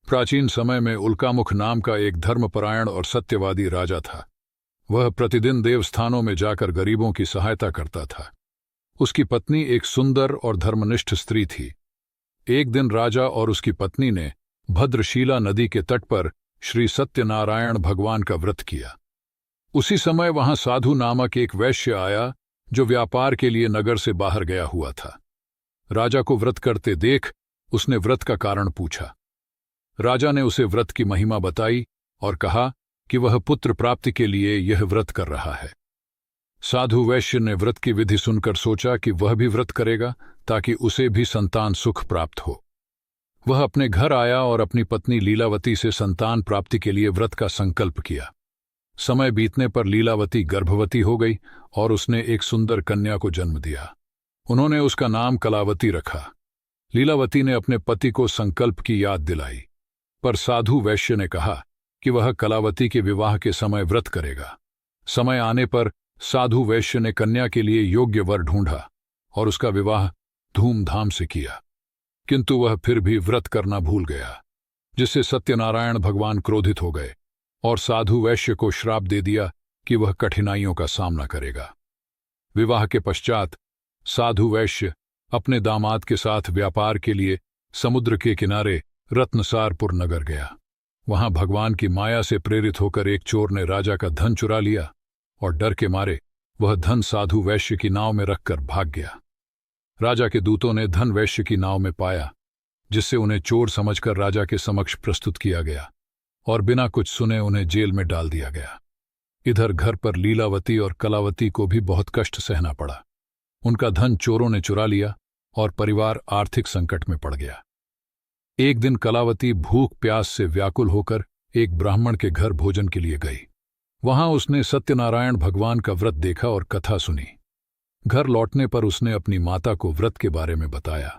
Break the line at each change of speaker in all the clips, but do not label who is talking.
प्राचीन समय में उल्कामुख नाम का एक धर्मपरायण और सत्यवादी राजा था। वह प्रतिदिन देवस्थानों में जाकर गरीबों की सहायता करता था। उसकी पत्नी एक सुंदर और धर्मनिष्ठ स्त्री थी। एक दिन राजा और उसकी पत्नी ने भद्रशीला नदी के तट पर श्री सत्यनारायण भगवान का व्रत किया। उसी समय वहां साधु नामक एक वैश्य आया जो व्यापार के लिए नगर से बाहर गया हुआ था। राजा को व्रत करते देख उसने व्रत का कारण पूछा। राजा ने उसे व्रत की महिमा बताई और कहा कि वह पुत्र प्राप्ति के लिए यह व्रत कर रहा है। साधु वैश्य ने व्रत की विधि सुनकर सोचा कि वह भी व्रत करेगा ताकि उसे भी संतान सुख प्राप्त हो। वह अपने घर आया और अपनी पत्नी लीलावती से संतान प्राप्ति के लिए व्रत का संकल्प किया। समय बीतने पर लीलावती गर्भवती हो गई और उसने एक सुंदर कन्या को जन्म दिया। उन्होंने उसका नाम कलावती रखा। लीलावती ने अपने पति को संकल्प की याद दिलाई, पर साधु वैश्य ने कहा कि वह कलावती के विवाह के समय व्रत करेगा। समय आने पर साधु वैश्य ने कन्या के लिए योग्य वर ढूंढा और उसका विवाह धूमधाम से किया, किंतु वह फिर भी व्रत करना भूल गया, जिससे सत्यनारायण भगवान क्रोधित हो गए और साधु वैश्य को श्राप दे दिया कि वह कठिनाइयों का सामना करेगा। विवाह के पश्चात साधु वैश्य अपने दामाद के साथ व्यापार के लिए समुद्र के किनारे रत्नसारपुर नगर गया। वहां भगवान की माया से प्रेरित होकर एक चोर ने राजा का धन चुरा लिया और डर के मारे वह धन साधु वैश्य की नाव में रखकर भाग गया। राजा के दूतों ने धन वैश्य की नाव में पाया, जिससे उन्हें चोर समझकर राजा के समक्ष प्रस्तुत किया गया और बिना कुछ सुने उन्हें जेल में डाल दिया गया। इधर घर पर लीलावती और कलावती को भी बहुत कष्ट सहना पड़ा। उनका धन चोरों ने चुरा लिया और परिवार आर्थिक संकट में पड़ गया। एक दिन कलावती भूख प्यास से व्याकुल होकर एक ब्राह्मण के घर भोजन के लिए गई। वहां उसने सत्यनारायण भगवान का व्रत देखा और कथा सुनी। घर लौटने पर उसने अपनी माता को व्रत के बारे में बताया।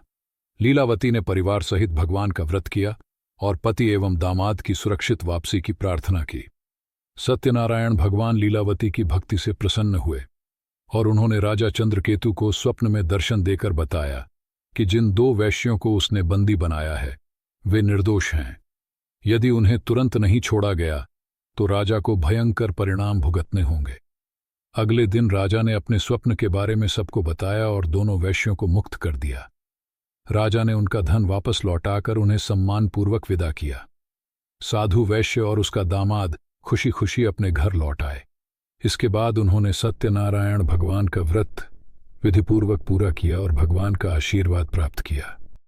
लीलावती ने परिवार सहित भगवान का व्रत किया और पति एवं दामाद की सुरक्षित वापसी की प्रार्थना की। सत्यनारायण भगवान लीलावती की भक्ति से प्रसन्न हुए और उन्होंने राजा चंद्रकेतु को स्वप्न में दर्शन देकर बताया कि जिन दो वैश्यों को उसने बंदी बनाया है वे निर्दोष हैं। यदि उन्हें तुरंत नहीं छोड़ा गया तो राजा को भयंकर परिणाम भुगतने होंगे। अगले दिन राजा ने अपने स्वप्न के बारे में सबको बताया और दोनों वैश्यों को मुक्त कर दिया। राजा ने उनका धन वापस लौटाकर उन्हें सम्मानपूर्वक विदा किया। साधु वैश्य और उसका दामाद खुशी खुशी अपने घर लौट आए। इसके बाद उन्होंने सत्यनारायण भगवान का व्रत विधिपूर्वक पूरा किया और भगवान का आशीर्वाद प्राप्त किया।